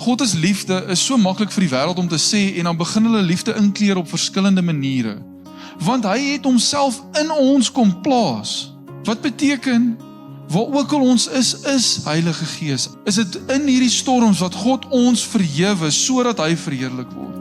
God is liefde is so maklik vir die wêreld om te sê en dan begin hulle liefde inkleer op verskillende maniere. Want hy het homself in ons kom plaas. Wat beteken, waar ook al ons is Heilige Gees. Is dit in hierdie storms wat God ons verhewe sodat hy verheerlik word.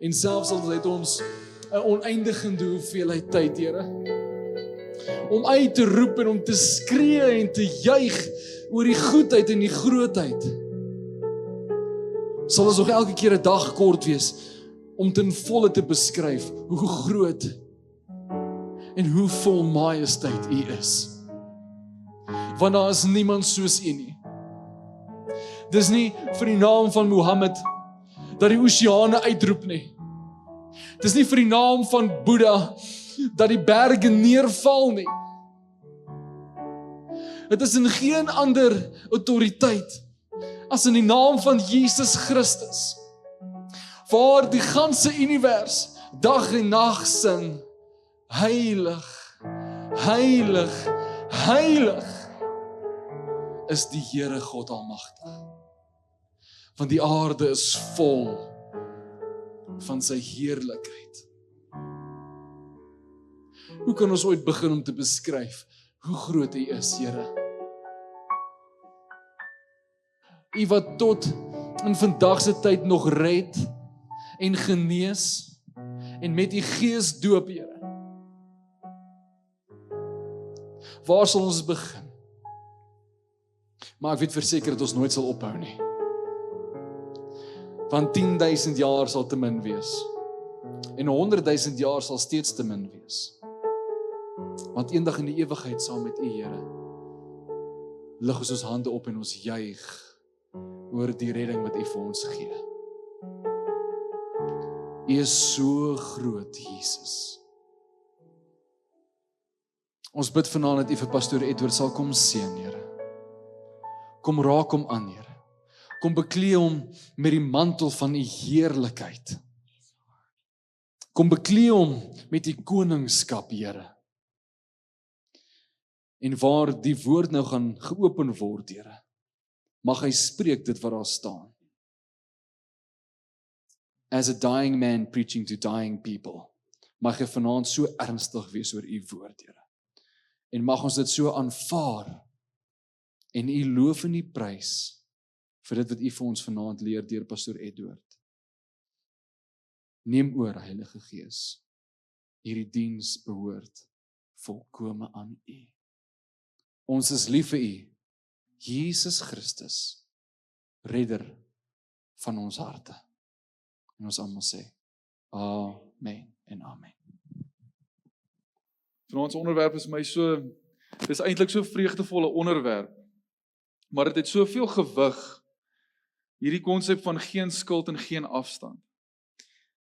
En selfs al het ons 'n oneindige hoeveelheid tyd, Here, om uit te roep en om te skree en te juig oor die goedheid en die grootheid, sal ons nog elke keer 'n dag kort wees om ten volle te beskryf hoe groot en hoe vol majesteit U is. Want daar is niemand soos U nie. Dis nie vir die naam van Mohammed dat die oseane uitroep nie. Dis nie vir die naam van Boeddha dat die berge neerval nie. Dit is in geen ander autoriteit as in die naam van Jesus Christus, waar die ganse univers dag en nag sing, heilig, heilig, heilig is die Here God Almagtig. Want die aarde is vol van sy heerlikheid. Hoe kan ons ooit begin om te beskryf hoe groot U is, Here? U wat tot in vandag se tyd nog red en genees en met U Gees doop, Here. Waar sal ons begin? Maar ek weet verseker dat ons nooit sal ophou nie. Want 10.000 jaar sal te min wees. En 100.000 jaar sal steeds te min wees. Want eendag in die ewigheid saam met U, Here, lig ons hande op en ons juig oor die redding wat U vir ons gee. U is so groot, Jesus. Ons bid vanaand dat U vir pastoor Edward sal kom seën, Here. Kom raak hom aan, Here. Kom beklee hom met die mantel van U heerlikheid. Kom beklee hom met U koningskap, Here. En waar die woord nou gaan geopen word, Here, mag hy spreek dit wat daar staan. As a dying man preaching to dying people, mag hy vanaand so ernstig wees oor U woord, Here. En mag ons dit so aanvaar en U loof en U prys vir dit wat U vir ons vanaand leer deur pastoor Edward. Neem oor, Heilige Gees. Hierdie diens behoort volkome aan U. Ons is lief vir U, Jesus Christus, redder van ons harte. En ons almal sê, Amen en Amen. Ons onderwerp is my so, dis eintlik so vreugdevolle onderwerp, maar dit het soveel gewig, hierdie konsep van geen skuld en geen afstand.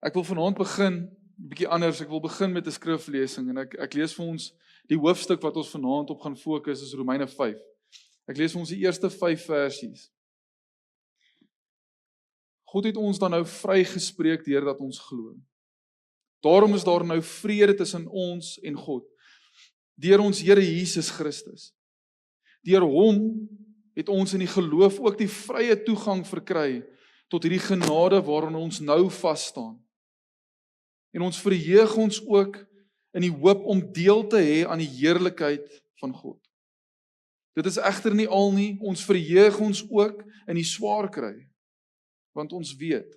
Ek wil vanaand begin, 'n bietjie anders, ek wil begin met 'n skriflesing, en ek lees vir ons die hoofstuk wat ons vanaand op gaan fokus, is Romeine 5. Ek lees vir ons die eerste 5 versies. God het ons dan nou vrygespreek deurdat ons glo. Daarom is daar nou vrede tussen ons en God, deur ons Here Jesus Christus. Deur hom het ons in die geloof ook die vrye toegang verkry tot hierdie genade waarin ons nou vas staan. En ons verheug ons ook in die hoop om deel te hê aan die heerlikheid van God. Dit is egter nie al nie, ons verheug ons ook in die swaar kry, want ons weet,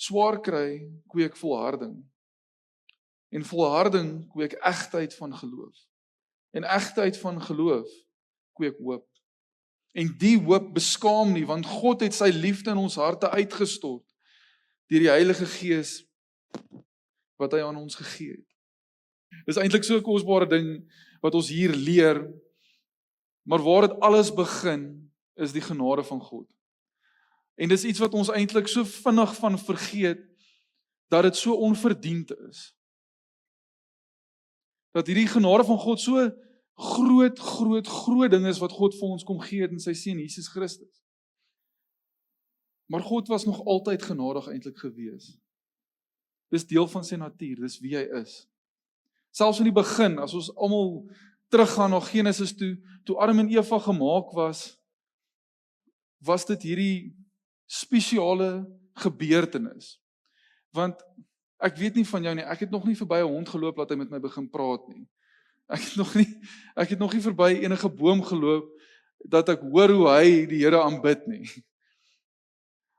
swaar kry kweek volharding, en volharding kweek egtheid van geloof, en egtheid van geloof kweek hoop. En die hoop beskaam nie, want God het sy liefde in ons harte uitgestort deur die Heilige Gees wat hy aan ons gegee het. Dis eintlik so 'n kosbare ding wat ons hier leer, maar waar dit alles begin, is die genade van God. En dis iets wat ons eintlik so vinnig van vergeet, dat dit so onverdiend is. Dat hierdie genade van God so groot ding is wat God vir ons kom gee het in sy seun Jesus Christus. Maar God was nog altyd genadig eintlik gewees. Dis deel van sy natuur, dis wie hy is. Selfs in die begin, as ons almal teruggaan na Genesis toe Adam en Eva gemaak was dit hierdie spesiale gebeurtenis. Want ek weet nie van jou nie, ek het nog nie verby 'n hond geloop laat hy met my begin praat nie. Ek het nog nie verby enige boom geloop dat ek hoor hoe hy die Here aanbid nie.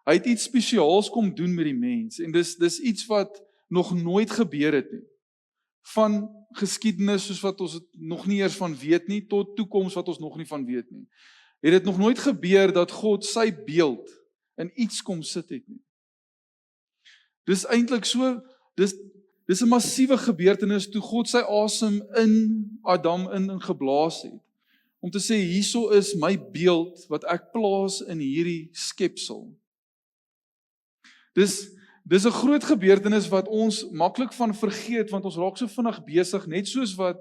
Hy het iets spesiaals kom doen met die mens en dis iets wat nog nooit gebeur het nie. Van geskiedenis soos wat ons het nog nie eers van weet nie, tot toekoms wat ons nog nie van weet nie. Het dit nog nooit gebeur dat God sy beeld in iets kom sit het nie. Dis eintlik so, dis 'n massiewe gebeurtenis toe God sy asem in Adam in geblaas het. Om te sê, hierso is my beeld wat ek plaas in hierdie skepsel. Dis 'n groot gebeurtenis wat ons maklik van vergeet, want ons raak so vinnig besig, net soos wat,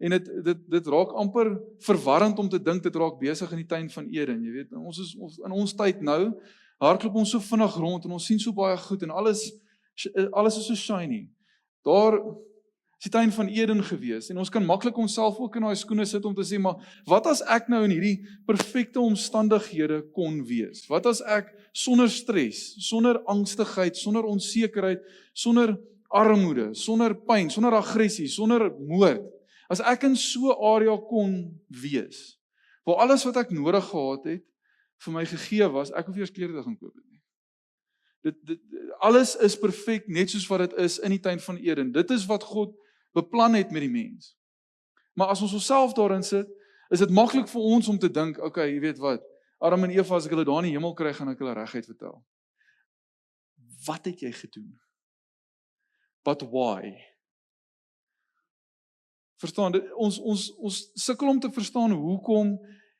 en dit raak amper verwarrend om te dink, dit raak besig in die tuin van Eden, jy weet, in ons tyd nou, hardloop ons so vinnig rond, en ons sien so baie goed, en alles is so shiny. Daar is die tuin van Eden gewees, en ons kan maklik onsself ook in daai skoene sit om te sê, maar wat as ek nou in hierdie perfekte omstandighede kon wees? Wat as ek sonder stres, sonder angstigheid, sonder onsekerheid, sonder armoede, sonder pyn, sonder aggressie, sonder moord, as ek in so 'n area kon wees, waar alles wat ek nodig gehad het, vir my gegee was, ek hoef eers klere te gaan koop het nie. Alles is perfek, net soos wat dit is in die tuin van Eden. Dit is wat God beplan het met die mens. Maar as ons onsself daarin sit, is dit maklik vir ons om te dink, okay, jy weet wat, Adam en Eva, as ek hulle daar in die hemel kry, gaan ek hulle reguit vertel. Wat het jy gedoen? But why? Verstaan, ons sukkel om te verstaan hoekom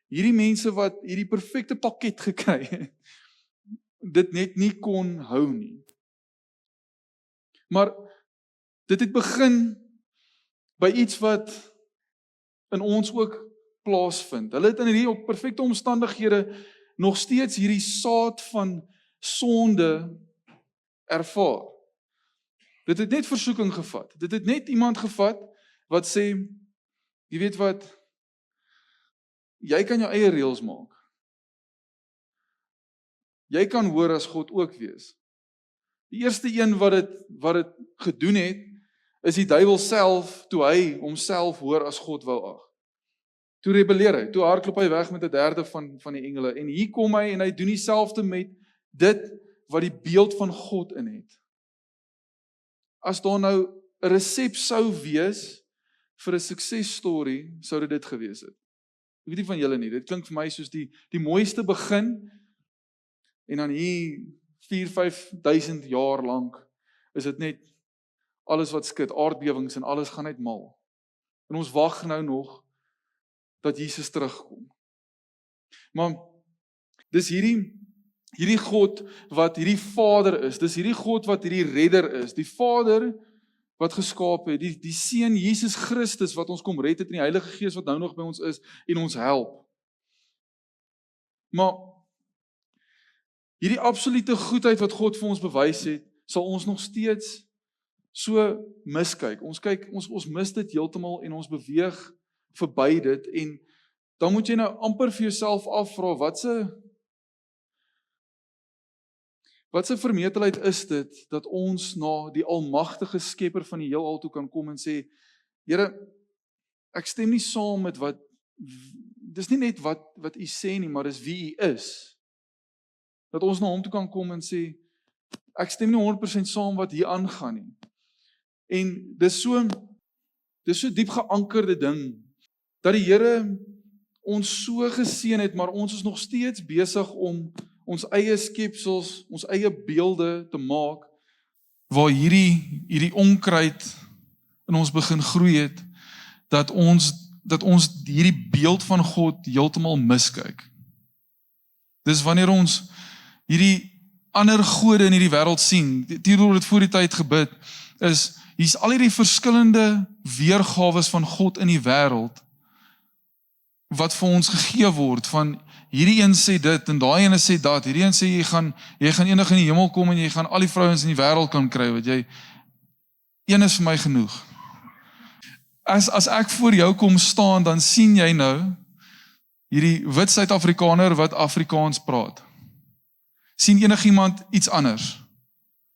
hierdie mense wat hierdie perfekte pakket gekry het, dit net nie kon hou nie. Maar dit het begin by iets wat in ons ook plaasvind. Hulle het in hierdie perfekte omstandighede nog steeds hierdie saad van sonde ervaar. Dit het net versoeking gevat. Dit het net iemand gevat wat sê, jy weet wat, jy kan jou eie reëls maak. Jy kan hoor as God ook wees. Die eerste een wat dit gedoen het, is die duiwel self, toe hy homself hoor as God wou ag. Toe rebelleer hy, toe hardloop hy weg met 1/3 van die engele, en hier kom hy en hy doen dieselfde met dit wat die beeld van God in het. As daar nou 'n resep sou wees vir 'n suksesstorie, sou dit gewees het. Ek weet nie van julle nie, dit klink vir my soos die mooiste begin, en dan hier 4-5 jaar lank is dit net alles wat skud, aardbewings en alles gaan net mal. En ons wag nou nog dat Jesus terugkom. Maar dis hierdie God wat hierdie Vader is, dis hierdie God wat hierdie redder is, die Vader wat geskaap het, die Seun Jesus Christus wat ons kom red het, en die Heilige Gees wat nou nog by ons is en ons help. Maar hierdie absolute goedheid wat God vir ons bewys het, sal ons nog steeds so miskyk. Ons mis dit heeltemal en ons beweeg verby dit, en dan moet jy nou amper vir jouself afvra, wat se vermetelheid is dit, dat ons na die almagtige skepper van die heelal toe kan kom en sê, Here, ek stem nie saam met wat, dis nie net wat u sê nie, maar dis wie u is. Dat ons na hom toe kan kom en sê, ek stem nie 100% saam wat hier aangaan nie. En dis so diep geankerde ding, dat die Here ons so geseën het, maar ons is nog steeds besig om ons eie skepsels, ons eie beelde te maak, waar hierdie onkruid in ons begin groei het, dat ons hierdie beeld van God heeltemal miskyk. Dis wanneer ons hierdie ander gode in hierdie wêreld sien, Theodor het voor die tyd gebid, hier's al hierdie verskillende weergawes van God in die wêreld, wat vir ons gegee word, van hierdie een sê dit, en daai ene sê dat, hierdie een sê, jy gaan eendag in die hemel kom, en jy gaan al die vrouens in die wêreld kan kry, wat jy, een is vir my genoeg. As ek voor jou kom staan, dan sien jy nou, hierdie wit Suid-Afrikaner wat Afrikaans praat. Sien enigiemand iets anders?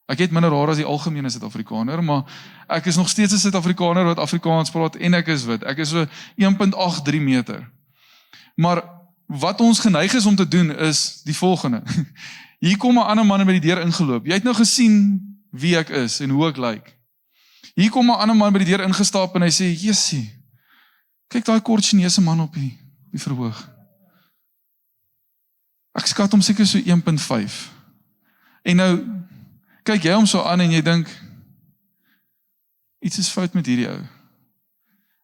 Ek het minder haar as die algemene Suid-Afrikaner, maar ek is nog steeds 'n Suid-Afrikaner wat Afrikaans praat, en ek is wit. Ek is so 1.83 meter. Maar wat ons geneig is om te doen is die volgende. Hier kom 'n ander man by die deur ingeloop. Jy het nou gesien wie ek is en hoe ek lyk. Hier kom 'n ander man by die deur ingestap en hy sê, "Jessie, kyk daai kort Chinese man op die verhoog." Ek skat hom seker so 1.5. En nou kyk jy hom so aan en jy dink, iets is fout met hierdie ou.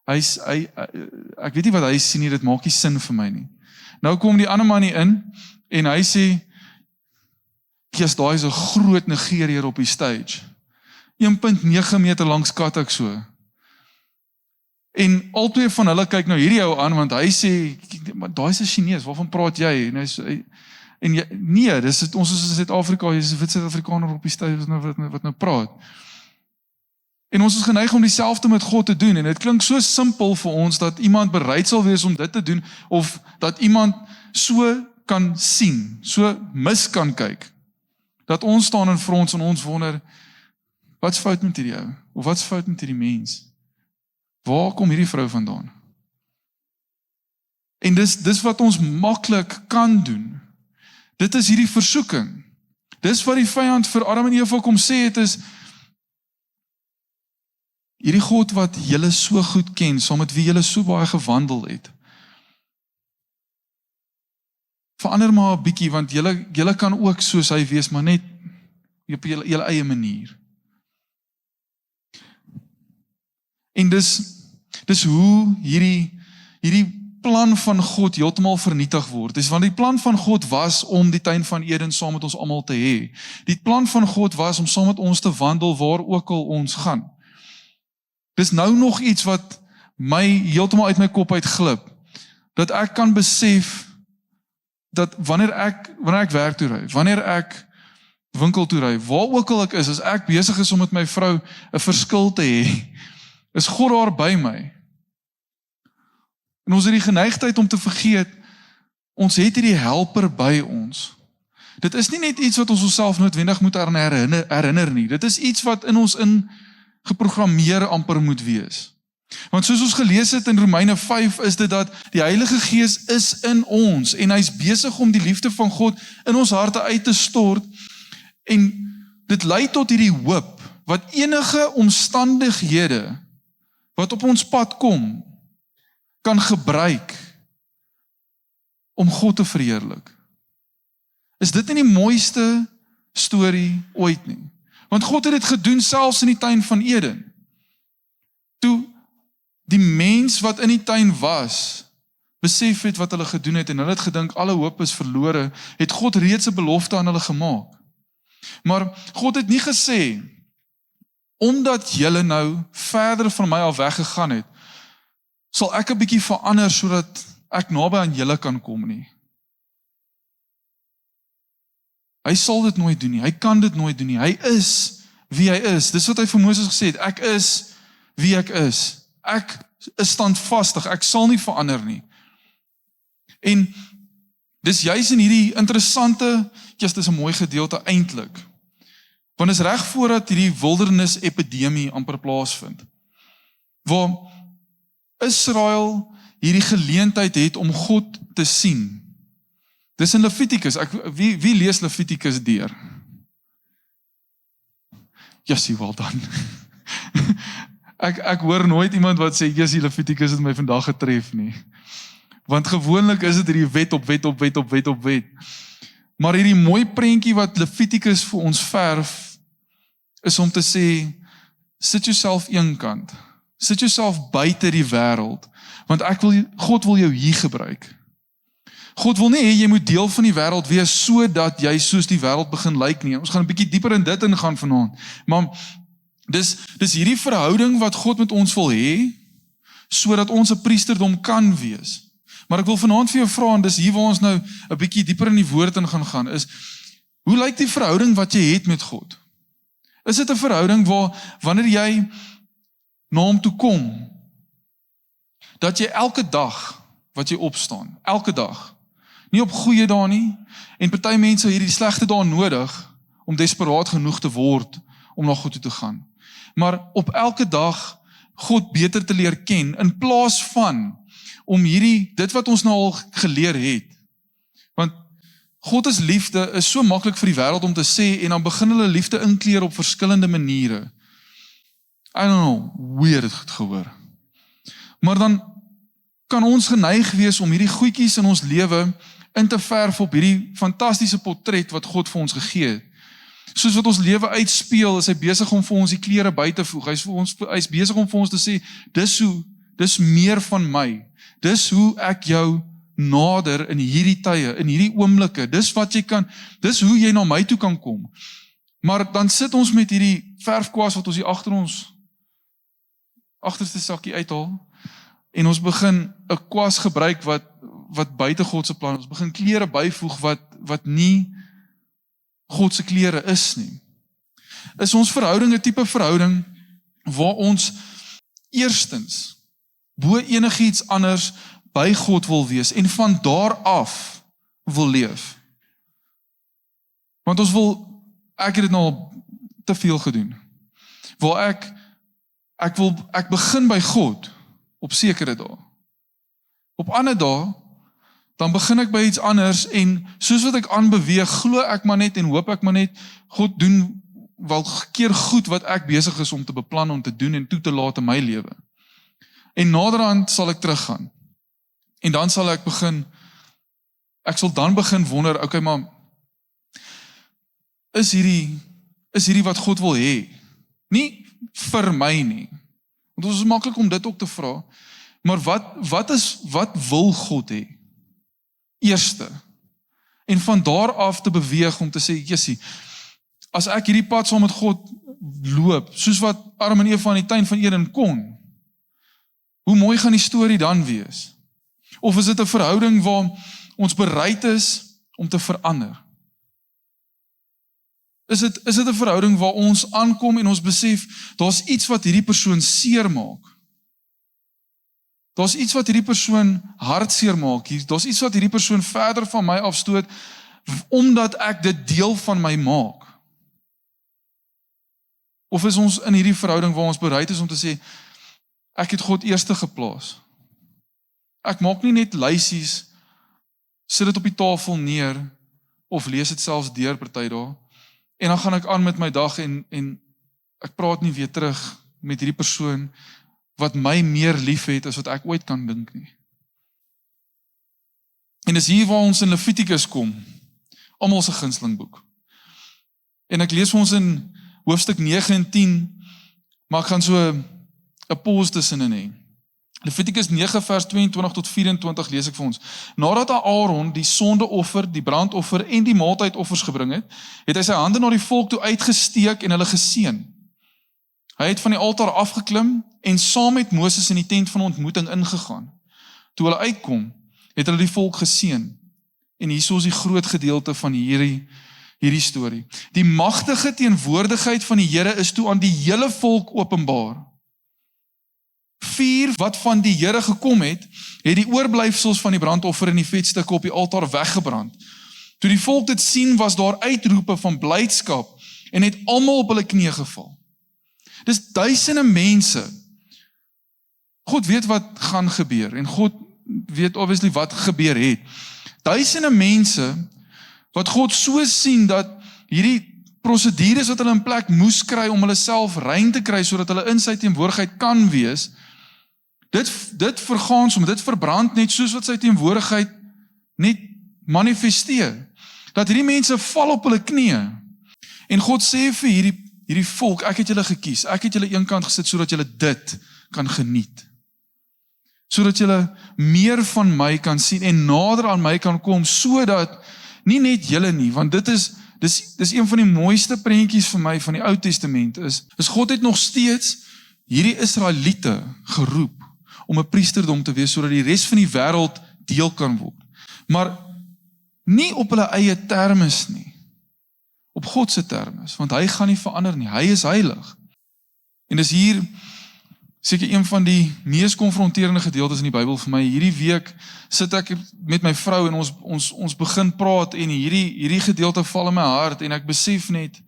Ek weet nie wat hy sien nie, dit maak nie sin vir my nie. Nou kom die ander man hier in, en hy sê, "Kies, daai is 'n groot Nigeriër op die stage. 1.9 meter lank skat ek so." En albei van hulle kyk nou hierdie ou aan, want hy sê, "Maar daai is 'n Chinees, waarvan praat jy?" Nee, ons is in Suid-Afrika, jy is 'n wit Suid-Afrikaner op die stage wat nou praat. En ons is geneig om dieselfde met God te doen, en dit klink so simpel vir ons, dat iemand bereid sal wees om dit te doen, of dat iemand so kan sien, so mis kan kyk, dat ons staan in front en ons wonder, wat's fout met hierdie ou? Of wat's fout met hierdie mens? Waar kom hierdie vrou vandaan? En dis wat ons maklik kan doen. Dit is hierdie versoeking. Dis wat die vyand vir Adam en Eva kom sê het, is hierdie God wat julle so goed ken, saam met wie julle so baie gewandel het. Verander maar 'n bietjie, want julle kan ook soos hy wees, maar net op julle eie manier. En dis hoe hierdie plan van God heeltemal vernietig word. Dis want die plan van God was om die tuin van Eden saam met ons almal te hê. Die plan van God was om saam met ons te wandel waar ook al ons gaan. Dis nou nog iets wat my heeltemal uit my kop uitglip, dat ek kan besef dat wanneer ek werk toe ry, wanneer ek winkel toe ry, waar ook al ek is, as ek besig is om met my vrou 'n verskil te hê, is God daar by my. En ons het die geneigtheid om te vergeet, ons het hierdie helper by ons. Dit is nie net iets wat ons onsself noodwendig moet herinner nie. Dit is iets wat in ons geprogrammeer amper moet wees. Want soos ons gelees het in Romeine 5, is dit dat die Heilige Gees is in ons, en hy's besig om die liefde van God in ons harte uit te stort, en dit lei tot hierdie hoop, wat enige omstandighede, wat op ons pad kom, kan gebruik om God te verheerlik. Is dit nie die mooiste storie ooit nie? Want God het dit gedoen selfs in die tuin van Eden. Toe die mens wat in die tuin was, besef het wat hulle gedoen het, en hulle het gedink alle hoop is verlore, het God reeds 'n belofte aan hulle gemaak. Maar God het nie gesê, omdat julle nou verder van my af weggegaan het, sal ek 'n bietjie verander sodat ek naby aan julle kan kom nie. Hy sal dit nooit doen nie, hy kan dit nooit doen nie, hy is wie hy is. Dis wat hy vir Moses gesê het, ek is wie ek is. Ek is standvastig, ek sal nie verander nie. En dis juis in hierdie interessante, dit is 'n mooi gedeelte eintlik. Want is reg voordat hierdie wildernis epidemie amper plaasvind, waar Israel hierdie geleentheid het om God te sien. Dis in Levitikus. Wie lees Levitikus deur? Jessie, wel dan. Ek hoor nooit iemand wat sê, Jessie, Levitikus het my vandag getref nie. Want gewoonlik is dit hierdie wet op wet op wet op wet op wet. Maar hierdie mooi prentjie wat Levitikus vir ons verf, is om te sê, sit jouself eenkant. Sit jouself buite die wêreld, want God wil jou hier gebruik. God wil nie hê jy moet deel van die wêreld wees sodat jy soos die wêreld begin lyk nie. Ons gaan 'n bietjie dieper in dit ingaan vanaand. Maar dis hierdie verhouding wat God met ons wil hê, sodat ons 'n priesterdom kan wees. Maar ek wil vanaand vir jou vra, en dis hier waar ons nou 'n bietjie dieper in die woord in gaan, is, hoe lyk die verhouding wat jy het met God? Is dit 'n verhouding waar, wanneer jy na hom toe kom, dat jy elke dag wat jy opstaan, elke dag, nie op goeie dae nie, en party mense hierdie slegte dae nodig, om desperaat genoeg te word, om na God toe te gaan. Maar op elke dag, God beter te leer ken, in plaas van, om dit wat ons nou al geleer het, want God is liefde, is so maklik vir die wêreld om te sê, en dan begin hulle liefde inkleer op verskillende maniere. I don't know, hoe jy dit gehoor. Maar dan kan ons geneig wees om hierdie goedjies in ons lewe in te verf op hierdie fantastiese portret wat God vir ons gegee het. Soos wat ons lewe uitspeel, is hy besig om vir ons die klere by te voeg. Hy is besig om vir ons te sê, dis meer van my. Dis hoe ek jou nader in hierdie tye, in hierdie oomblikke. Dis hoe jy na my toe kan kom. Maar dan sit ons met hierdie verfkwas wat ons hier agter ons agterste sakkie uithaal, en ons begin 'n kwas gebruik wat buite God se plan. Ons begin klere byvoeg wat nie God se klere is nie. Is ons verhouding 'n tipe verhouding waar ons eerstens bo enigiets anders by God wil wees en van daar af wil leef? Want ek het dit nou al te veel gedoen. Waar ek begin by God op sekere dae. Op ander dae, dan begin ek by iets anders, en soos wat ek aanbeweeg, glo ek maar net en hoop ek maar net, God doen wel keer goed wat ek besig is om te beplan, om te doen en toe te laat in my lewe. En naderhand sal ek teruggaan. En dan sal ek sal dan begin wonder, okay, maar is hierdie wat God wil hê? Nie vir my nie. Want ons is maklik om dit ook te vra, maar wat wil God hê? Eerste. En van daar af te beweeg om te sê, Jessie, as ek hierdie pad saam met God loop, soos wat Adam en Eva in die tuin van Eden kon, hoe mooi gaan die storie dan wees? Of is dit 'n verhouding waar ons bereid is om te verander? Is dit 'n verhouding waar ons aankom en ons besef, daar's iets wat hierdie persoon seer maak? Daar's iets wat hierdie persoon hartseer maak, daar's iets wat hierdie persoon verder van my afstoot, omdat ek dit deel van my maak. Of is ons in hierdie verhouding waar ons bereid is om te sê, ek het God eerste geplaas. Ek maak nie net lysies, sit dit op die tafel neer, of lees dit selfs deur party dae, en dan gaan ek aan met my dag en ek praat nie weer terug met hierdie persoon wat my meer lief het as wat ek ooit kan dink nie. En dis hier waar ons in Levitikus kom, almal se gunsteling boek. En ek lees vir ons in hoofstuk 9 en 10, maar ek gaan so 'n pause tussenin hê. Levitikus 9 vers 22 tot 24 lees ek vir ons. Nadat Aaron die sondeoffer, die brandoffer en die maaltydoffers gebring het, het hy sy hande na die volk toe uitgesteek en hulle geseën. Hy het van die altaar afgeklim en saam met Moses in die tent van ontmoeting ingegaan. Toe hulle uitkom, het hulle die volk geseën. En hier is die groot gedeelte van hierdie storie. Die magtige teenwoordigheid van die Here is toe aan die hele volk openbaar. Vuur wat van die Here gekom het die oorblyfsels van die brandoffer en die vetstukke op die altaar weggebrand. Toe die volk dit sien, was daar uitroepe van blydskap en het almal op hulle knieë geval. Dis duisende mense. God weet wat gaan gebeur en God weet obviously wat gebeur het. Duisende mense wat God so sien dat hierdie prosedures wat hulle in plek moes kry om hulle self rein te kry sodat hulle in sy teenwoordigheid kan wees, Dit vergaan soms, dit verbrand net soos wat sy teenwoordigheid net manifesteer. Dat hierdie mense val op hulle knieë. En God sê vir hierdie volk, ek het julle gekies, ek het julle eenkant gesit sodat julle dit kan geniet. Sodat julle meer van my kan sien en nader aan my kan kom, sodat nie net julle nie, want dis een van die mooiste prentjies vir my van die Ou Testament, is God het nog steeds hierdie Israeliete geroep om 'n priesterdom te wees, sodat die res van die wêreld deel kan word. Maar nie op hulle eie termes nie, op God se termes, want hy gaan nie verander nie, hy is heilig. En dis hier seker een van die mees konfronterende gedeeltes in die Bybel vir my. Hierdie week sit ek met my vrou en ons begin praat en hierdie gedeelte val in my hart en ek besef net,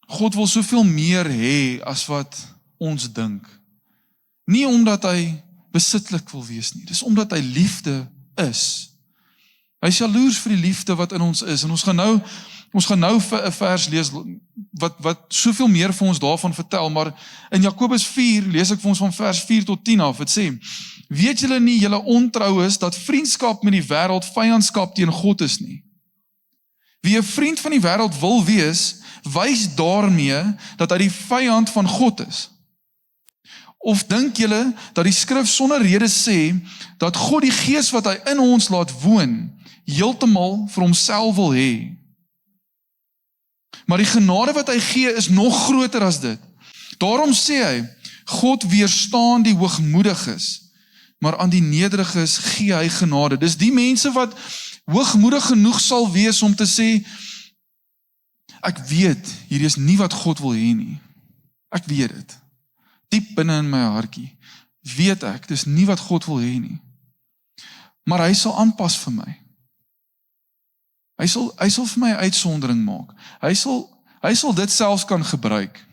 God wil soveel meer hê as wat ons dink. Nie omdat hy besitlik wil wees nie, dis omdat hy liefde is. Hy is jaloers vir die liefde wat in ons is, en ons gaan nou 'n vers lees wat soveel meer vir ons daarvan vertel, maar in Jakobus 4 lees ek vir ons van vers 4 tot 10 af. Dit sê, weet julle nie julle ontrou is dat vriendskap met die wêreld vyandskap teen God is nie? Wie 'n vriend van die wêreld wil wees, wys daarmee dat hy die vyand van God is. Of dink julle dat die skrif sonder rede sê dat God die gees wat hy in ons laat woon heeltemal vir homself wil hê? Maar die genade wat hy gee is nog groter as dit. Daarom sê hy, God weerstaan die hoogmoediges, maar aan die nederiges gee hy genade. Dis die mense wat hoogmoedig genoeg sal wees om te sê, ek weet, hierdie is nie wat God wil hê nie. Ek weet dit. Diep binne in my hartjie, weet ek, dis nie wat God wil hê nie. Maar hy sal aanpas vir my. Hy sal vir my 'n uitsondering maak. Hy sal dit selfs kan gebruik.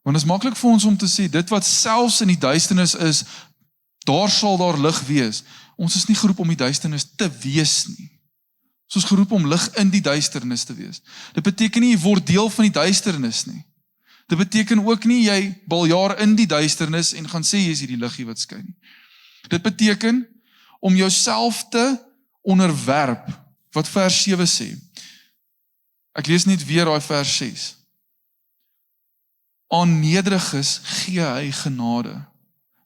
Want dit is maklik vir ons om te sê, dit wat selfs in die duisternis is, daar sal daar lig wees. Ons is nie geroep om die duisternis te wees nie. Ons is geroep om lig in die duisternis te wees. Dit beteken nie jy word deel van die duisternis nie. Dit beteken ook nie jy baljaar in die duisternis en gaan sê jy is hierdie liggie wat skyn nie. Dit beteken om jouself te onderwerp, wat vers 7 sê. Ek lees net weer daai vers 6. Aan nederiges gee hy genade.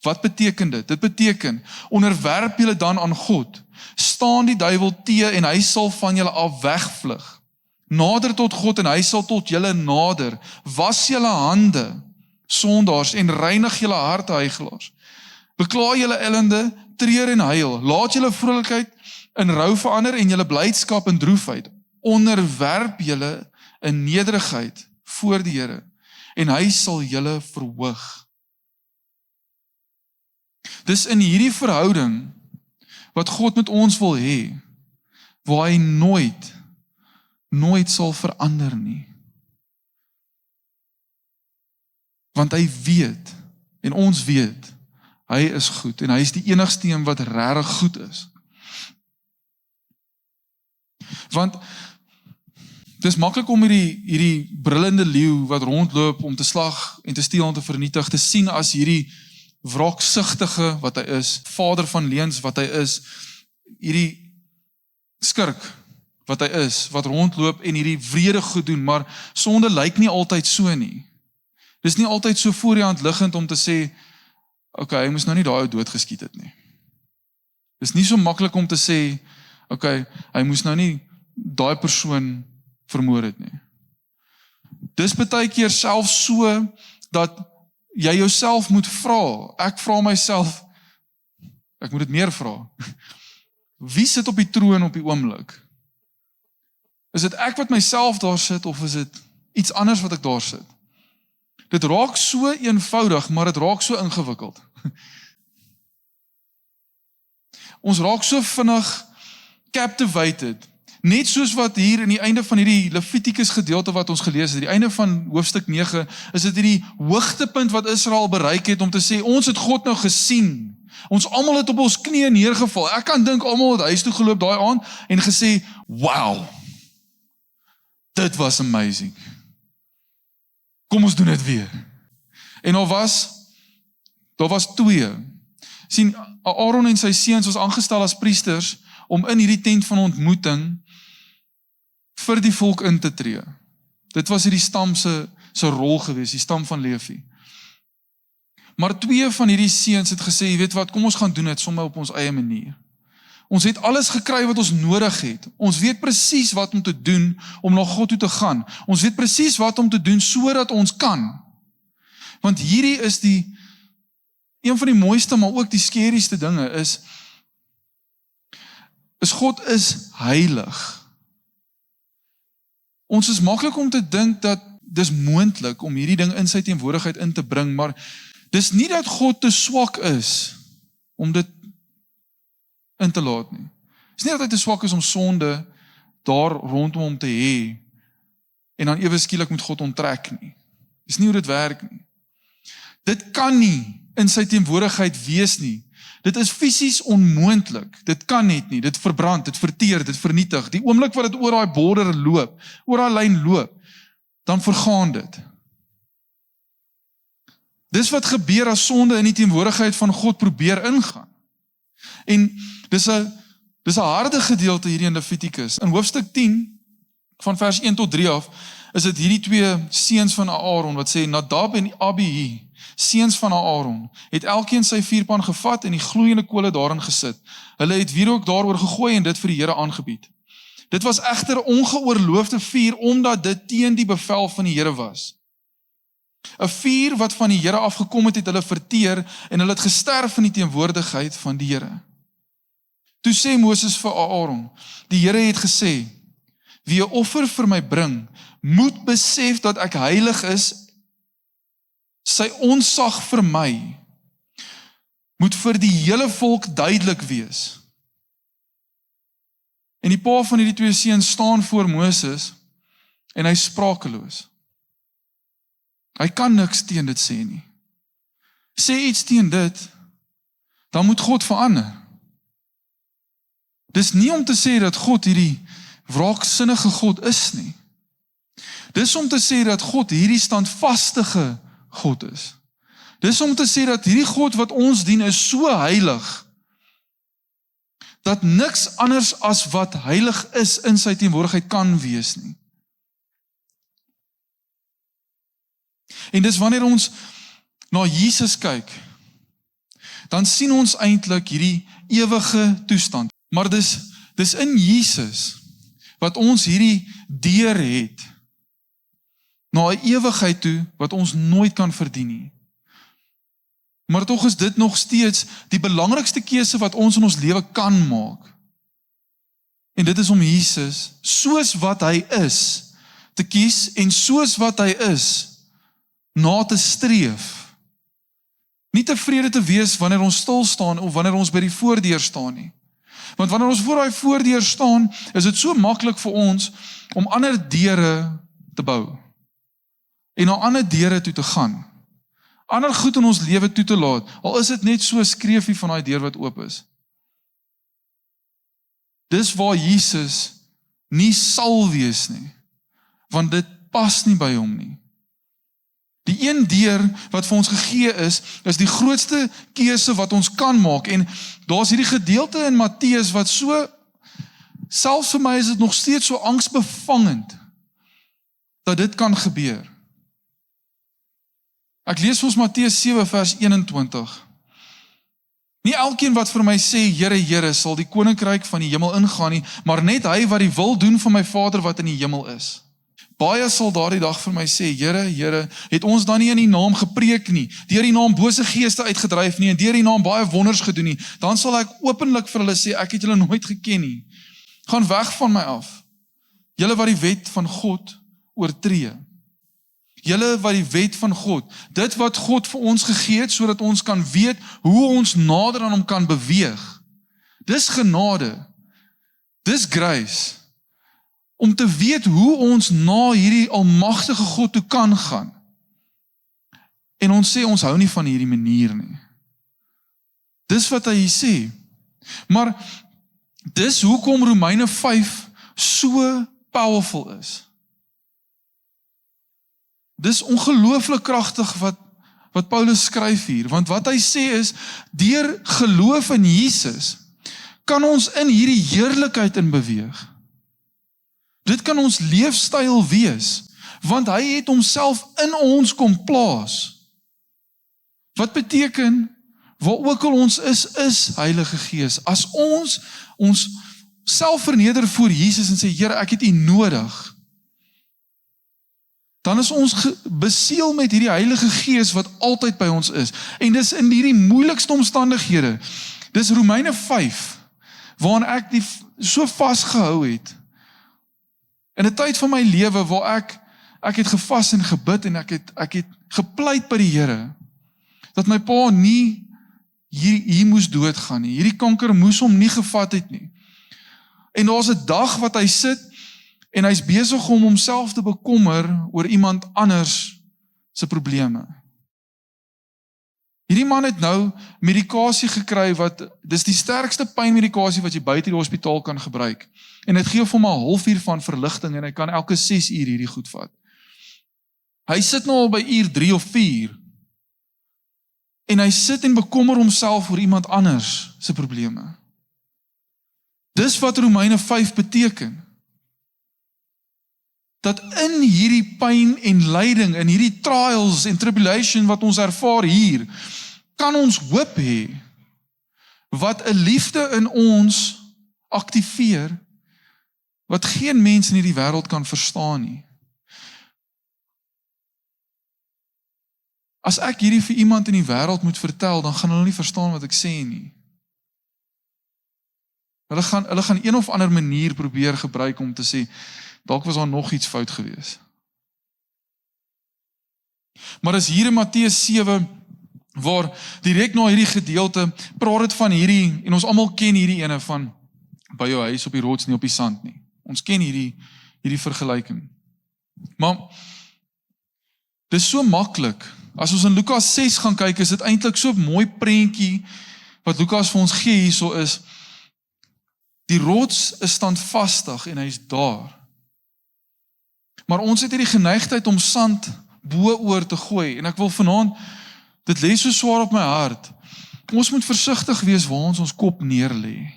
Wat beteken dit? Dit beteken, onderwerp julle dan aan God, staan die duiwel teë en hy sal van julle af wegvlug. Nader tot God en hy sal tot julle nader. Was julle hande, sondaars, en reinig julle harte, huigelaars. Bekla julle ellende, treur en huil. Laat julle vrolikheid in rou verander en julle blydskap in droefheid. Onderwerp julle in nederigheid voor die Here en hy sal julle verhoog. Dis in hierdie verhouding wat God met ons wil hê, waar hy nooit sal verander nie. Want hy weet, en ons weet, hy is goed, en hy is die enigste een wat regtig goed is. Want dis maklik om hierdie brullende leeu wat rondloop om te slag en te steel en te vernietig, te sien as hierdie wraaksugtige wat hy is, vader van leuns wat hy is, hierdie skurk wat hy is, wat rondloop en hierdie wrede goed doen, maar sonde lyk nie altyd so nie. Dis nie altyd so voor die hand liggend om te sê, hy moes nou nie daai ou doodgeskiet het nie. Dis nie so maklik om te sê, hy moes nou nie daai persoon vermoor het nie. Dis baie keer self so, dat jy jouself moet vra, ek vra myself, ek moet dit meer vra, wie sit op die troon op die oomblik? Is dit ek wat myself daar sit, of is dit iets anders wat ek daar sit? Dit raak so eenvoudig, maar dit raak so ingewikkeld. Ons raak so vinnig captivated, net soos wat hier in die einde van hierdie Levitikus gedeelte wat ons gelees het, die einde van hoofstuk 9, is dit hierdie hoogtepunt wat Israel bereik het om te sê, ons het God nou gesien, ons almal het op ons knieë neergeval, ek kan dink almal het huis toe geloop daai aand en gesê, wow, dit was amazing, kom ons doen dit weer. En al was Daar was 2. Sien, Aaron en sy seuns was aangestel as priesters om in hierdie tent van ontmoeting vir die volk in te tree. Dit was hierdie stam se rol gewees, die stam van Levi. Maar 2 van hierdie seuns het gesê, jy weet wat, kom ons gaan doen dit sommer op ons eie manier. Ons het alles gekry wat ons nodig het. Ons weet presies wat om te doen om na God toe te gaan. Ons weet presies wat om te doen sodat ons kan. Want hierdie is een van die mooiste, maar ook die skerigste dinge is God is heilig. Ons is maklik om te dink dat dis moontlik om hierdie ding in sy teenwoordigheid in te bring, maar dis nie dat God te swak is om dit in te laat nie. Dis nie dat hy te swak is om sonde daar rondom hom te hê en dan ewe skielik moet God onttrek nie. Dis nie hoe dit werk nie. Dit kan nie in sy teenwoordigheid wees nie. Dit is fisies onmoontlik. Dit kan net nie. Dit verbrand, dit verteer, dit vernietig. Die oomblik wat dit oor daai border loop, oor daai lyn loop, dan vergaan dit. Dis wat gebeur as sonde in die teenwoordigheid van God probeer ingaan. En dis 'n harde gedeelte hierdie in Levitikus. In hoofstuk 10 van vers 1 tot 3 af is dit hierdie 2 seuns van Aaron wat sê Nadab en Abihu, seuns van Aaron, het elkeen sy vuurpan gevat en die gloeiende kole daarin gesit. Hulle het wierook daaroor gegooi en dit vir die Here aangebied. Dit was egter ongeoorloofde vuur omdat dit teen die bevel van die Here was. 'n Vuur wat van die Here afgekom het hulle verteer en hulle het gesterf in die teenwoordigheid van die Here. Toe sê Moses vir Aaron, die Here het gesê, wie 'n offer vir my bring, moet besef dat ek heilig is. Sy onsag vir my moet vir die hele volk duidelik wees. En die pa van hierdie 2 seuns staan voor Moses en hy sprakeloos. Hy kan niks teen dit sê nie. Sê iets teen dit, dan moet God verander. Dis nie om te sê dat God hierdie wraaksinnige God is nie. Dis om te sê dat God hierdie standvastige God is. Dis om te sê dat hierdie God wat ons dien is so heilig, dat niks anders as wat heilig is in sy teenwoordigheid kan wees nie. En dis wanneer ons na Jesus kyk, dan sien ons eintlik hierdie ewige toestand. Maar dis in Jesus wat ons hierdie deur het na 'n ewigheid toe wat ons nooit kan verdien nie. Maar tog is dit nog steeds die belangrikste keuse wat ons in ons lewe kan maak. En dit is om Jesus, soos wat hy is, te kies en soos wat hy is, na te streef. Nie tevrede te wees wanneer ons stil staan of wanneer ons by die voordeur staan nie. Want wanneer ons voor daai voordeur staan, is dit so maklik vir ons om ander deure te bou. En na ander deure toe te gaan. Ander goed in ons lewe toe te laat, al is dit net so 'n skreefie van daai deur wat oop is. Dis waar Jesus nie sal wees nie, want dit pas nie by hom nie. Die een deur wat vir ons gegee is die grootste keuse wat ons kan maak, en daar's hierdie gedeelte in Matteus wat so, selfs vir my is dit nog steeds so angsbevangend, dat dit kan gebeur. Ek lees vir ons Matteus 7 vers 21. Nie elkeen wat vir my sê, Here, Here, sal die koninkryk van die hemel ingaan nie, maar net hy wat die wil doen van my Vader wat in die hemel is. Baie sal daardie dag vir my sê, Here, Here, het ons dan nie in die naam gepreek nie, deur die naam bose geeste uitgedryf nie, en deur die naam baie wonders gedoen nie, dan sal ek openlik vir hulle sê, ek het julle nooit geken nie. Gaan weg van my af. Julle wat die wet van God oortree. Julle wat die wet van God, dit wat God vir ons gegee het, sodat ons kan weet hoe ons nader aan hom kan beweeg. Dis genade. Dis grace. Om te weet hoe ons na hierdie almagtige God toe kan gaan. En ons sê, ons hou nie van hierdie manier nie. Dis wat hy sê. Maar dis hoekom Romeine 5 so powerful is. Dis ongelooflik kragtig wat Paulus skryf hier, want wat hy sê is, deur geloof in Jesus, kan ons in hierdie heerlikheid in beweeg. Dit kan ons leefstyl wees, want hy het homself in ons kom plaas. Wat beteken, waar ook al ons is Heilige Gees. As ons self verneder voor Jesus en sê, Here, ek het U nodig, dan is ons besiel met hierdie Heilige Gees wat altyd by ons is. En dis in hierdie moeilikste omstandighede. Dis Romeine 5, waarin ek die so vasgehou het. In 'n tyd van my lewe waar ek het gevas en gebid en ek het gepleit by die Here, dat my pa nie hier moes doodgaan nie. Hierdie kanker moes hom nie gevat het nie. En daar's 'n dag wat hy sit en hy's besig om homself te bekommer oor iemand anders se probleme. Hierdie man het nou medikasie gekry dis die sterkste pynmedikasie wat jy buite die hospitaal kan gebruik. En dit gee hom 'n halfuur van verligting en hy kan elke 6 uur hierdie goed vat. Hy sit nou al by uur 3 of 4. En hy sit en bekommer homself oor iemand anders se probleme. Dis wat Romeine 5 beteken. Dat in hierdie pyn en lyding, in hierdie trials en tribulation wat ons ervaar hier, kan ons hoop hê, wat 'n liefde in ons aktiveer, wat geen mens in hierdie wêreld kan verstaan nie. As ek hierdie vir iemand in die wêreld moet vertel, dan gaan hulle nie verstaan wat ek sê nie. Hulle gaan een of ander manier probeer gebruik om te sê, dalk was daar nog iets fout gewees. Maar as hier in Matteus 7, waar direk na hierdie gedeelte, praat dit van hierdie, en ons almal ken hierdie ene van, by jou huis op die rots nie op die sand nie. Ons ken hierdie vergelyking. Maar, dit is so maklik. As ons in Lukas 6 gaan kyk, is dit eintlik so 'n mooi prentjie, wat Lukas vir ons gee hierso is, die rots is standvastig en hy is daar. Maar ons het hierdie geneigtheid om sand bo-oor te gooi, en ek wil vanaand, dit lê so swaar op my hart, ons moet versigtig wees waar ons kop neerlê.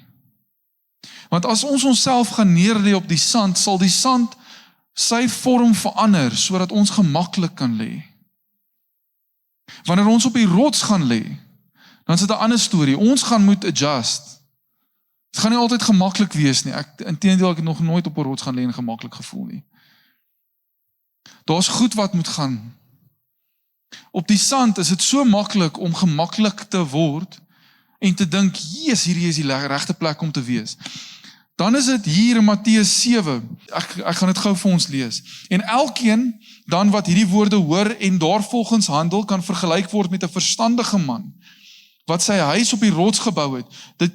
Want as ons onsself gaan neerlê op die sand, sal die sand sy vorm verander, sodat ons gemaklik kan lê. Wanneer ons op die rots gaan lê, dan is dit 'n ander storie. Ons gaan moet adjust. Het gaan nie altyd gemaklik wees nie. Inteendeel, ek het nog nooit op 'n rots gaan lê en gemaklik gevoel nie. Daar's goed wat moet gaan. Op die sand is dit so maklik om gemaklik te word en te dink, Jesus, hierdie is die regte plek om te wees. Dan is dit hier in Matteus 7, ek gaan dit gou vir ons lees. En elkeen dan wat hierdie woorde hoor en daarvolgens handel, kan vergelyk word met 'n verstandige man, wat sy huis op die rots gebou het.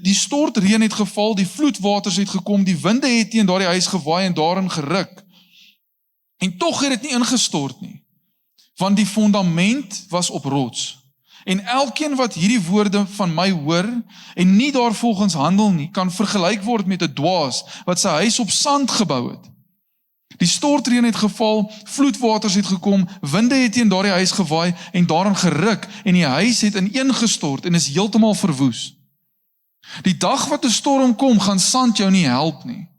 Die stortreën het geval, die vloedwaters het gekom, die winde het teen daardie huis gewaai en daarin geruk. En tog het dit nie ingestort nie, want die fondament was op rots. En elkeen wat hierdie woorde van my hoor en nie daarvolgens handel nie, kan vergelyk word met 'n dwaas wat sy huis op sand gebou het. Die stortreën het geval, vloedwaters het gekom, winde het teen daardie huis gewaai en daarin geruk en die huis het ineengestort en is heeltemal verwoes. Die dag wat 'n storm kom, gaan sand jou nie help nie.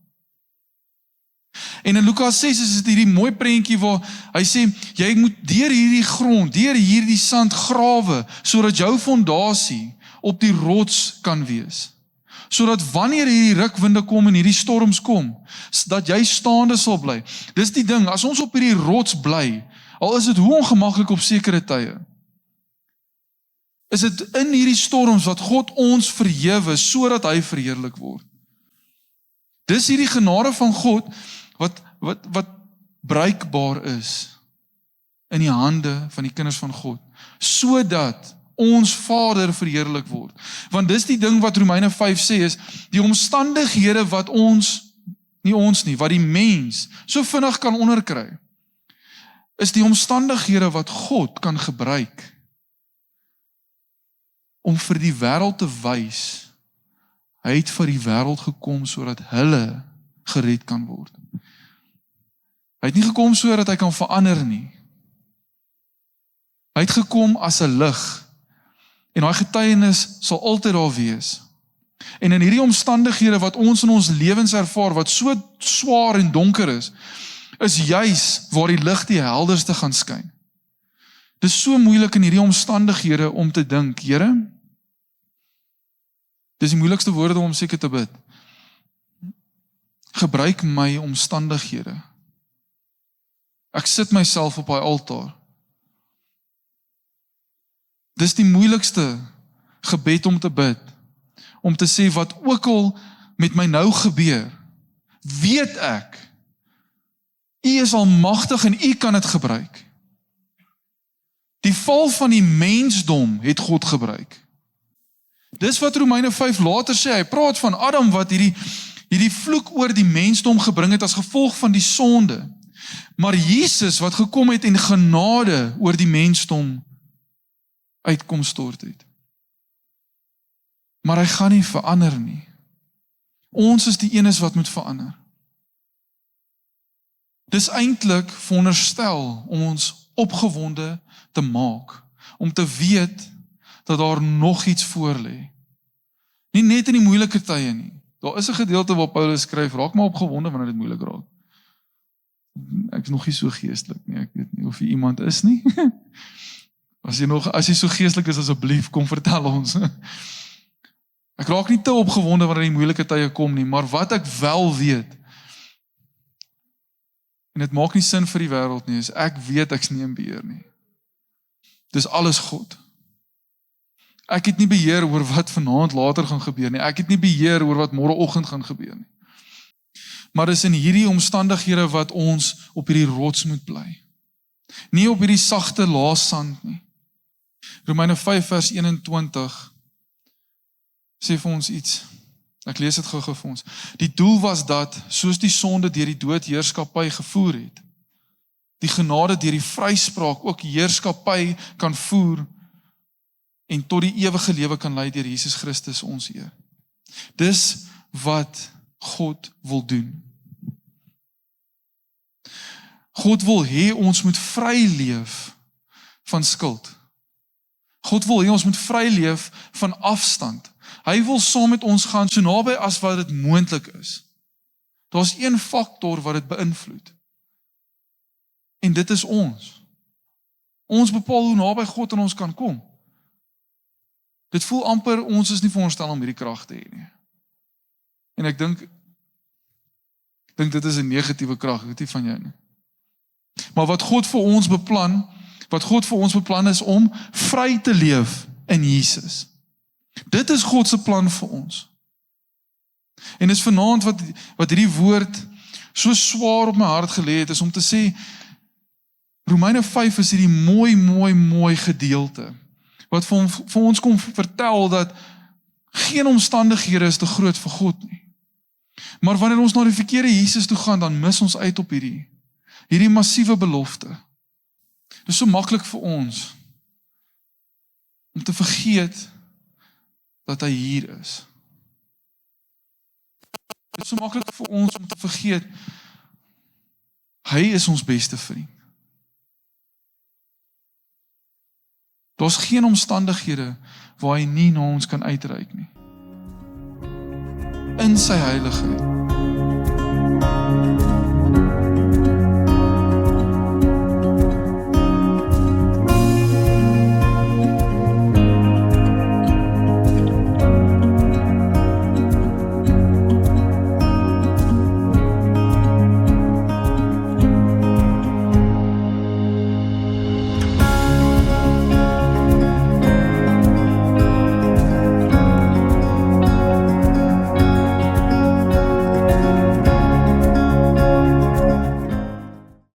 En in Lukas 6 is dit hierdie mooi prentjie waar hy sê, jy moet deur hierdie grond, deur hierdie sand grawe, sodat jou fondasie op die rots kan wees. Sodat wanneer hierdie rukwinde kom en hierdie storms kom, dat jy staande sal bly. Dis die ding, as ons op hierdie rots bly, al is dit hoe ongemaklik op sekere tye, is dit in hierdie storms wat God ons verhewe, sodat hy verheerlik word. Dis hierdie genade van God, wat bruikbaar is in die hande van die kinders van God, sodat ons Vader verheerlik word. Want dis die ding wat Romeine 5 sê is, die omstandighede wat wat die mens so vinnig kan onderkry, is die omstandighede wat God kan gebruik om vir die wêreld te wys, hy het vir die wêreld gekom sodat hulle gered kan word. Hy het nie gekom sodat hy kan verander nie. Hy het gekom as 'n lig, en daai getuienis sal altyd daar wees. En in hierdie omstandighede wat ons in ons lewens ervaar, wat so swaar en donker is juis waar die lig die helderste gaan skyn. Dit is so moeilik in hierdie omstandighede om te dink, Here, dis die moeilikste woorde om seker te bid. Gebruik my omstandighede. Ek sit myself op daai altaar. Dis die moeilikste gebed om te bid. Om te sê wat ook al met my nou gebeur, weet ek, U is almagtig en U kan dit gebruik. Die val van die mensdom het God gebruik. Dis wat Romeine 5 later sê, hy praat van Adam wat hierdie vloek oor die mensdom gebring het as gevolg van die sonde. Maar Jesus wat gekom het en genade oor die mensdom uitkom stort het. Maar hy gaan nie verander nie. Ons is die enes wat moet verander. Dis eintlik veronderstel om ons opgewonde te maak, om te weet dat daar nog iets voor lê. Nie net in die moeilike tye nie. Daar is 'n gedeelte waar Paulus skryf, raak maar opgewonde wanneer dit moeilik raak. Ek is nog nie so geestelik nie, ek weet nie of jy iemand is nie. As jy so geestelik is, asseblief, kom vertel ons. Ek raak nie te opgewonde wanneer die moeilike tye kom nie, maar wat ek wel weet, en dit maak nie sin vir die wêreld nie, is ek weet ek's nie in beheer nie. Dis alles God. Ek het nie beheer oor wat vanaand later gaan gebeur nie. Ek het nie beheer oor wat môreoggend gaan gebeur nie. Maar dis in hierdie omstandighede wat ons op hierdie rots moet bly. Nie op hierdie sagte laasand nie. Romeine 5 vers 21 sê vir ons iets. Ek lees dit gou vir ons. Die doel was dat, soos die sonde deur die dood heerskappy gevoer het, die genade deur die vryspraak ook heerskappy kan voer en tot die ewige lewe kan lei deur Jesus Christus ons Heer. Dis wat God wil doen. God wil hê ons moet vry leef van skuld. God wil hê ons moet vry leef van afstand. Hy wil saam met ons gaan so naby as wat dit moontlik is. Daar's een faktor wat dit beïnvloed. En dit is ons. Ons bepaal hoe naby God aan ons kan kom. Dit voel amper ons is nie veronderstel om hierdie krag te hê nie. En ek dink dit is 'n negatiewe krag, ek weet nie van jou nie. Maar wat God vir ons beplan is om vry te leef in Jesus. Dit is God se plan vir ons. En dis vanaand wat hierdie woord so swaar op my hart gelê het, is om te sê, Romeine 5 is hierdie mooi gedeelte, wat vir ons kom vertel dat geen omstandighede is te groot vir God nie. Maar wanneer ons na die verkeerde Jesus toe gaan, dan mis ons uit op hierdie massiewe belofte. Dit is so maklik vir ons om te vergeet dat hy hier is. Dit is so maklik vir ons om te vergeet, hy is ons beste vriend. Daar's geen omstandighede waar hy nie na ons kan uitreik nie. In sy heiligheid.